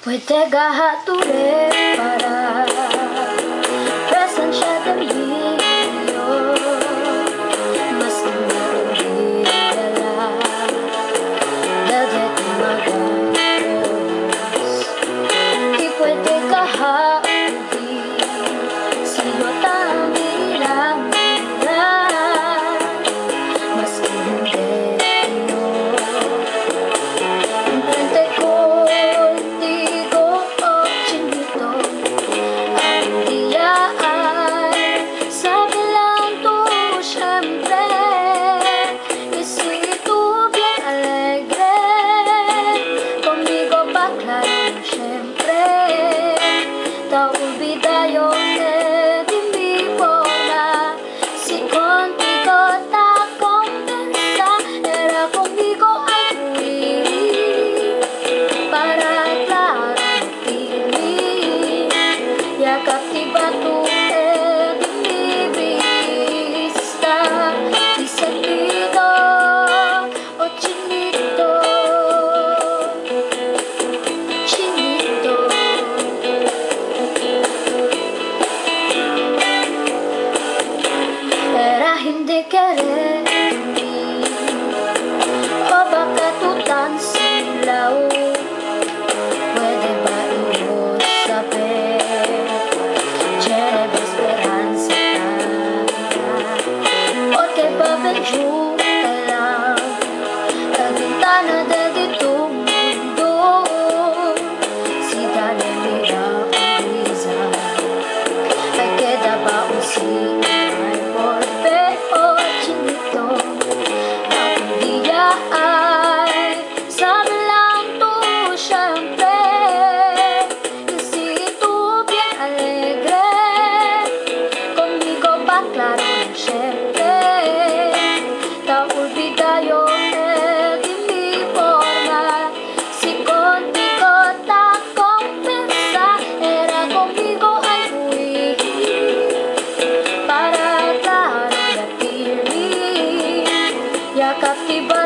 Pues te gahature para presensya del video. Meski merugi dalam dadek magas. Y puede kahaugi sino bilang meski hindi enfrente contigo oh chinito algún día ay sabi lang tú siempre y si tú bien alegre conmigo pa claro siempre te olvidayo de mi forma si contigo ta conversa era conmigo ay fui para aclarar ya captiva tu mi vista y sentido oh chinito chinito era hindi quererme o baka tu tan silaw. Puede ba ibos saber lleve esperanza o que va benjuta lang la ventana de tu mundo si dale mira ang brisa ay queda ba un signal por feo chinito algún día ay sabi lang tú siempre y si tú bien alegre conmigo va claro siempre te olvidayo de mi forma si contigo ta conversa era conmigo ay fui para aclarar ya captiva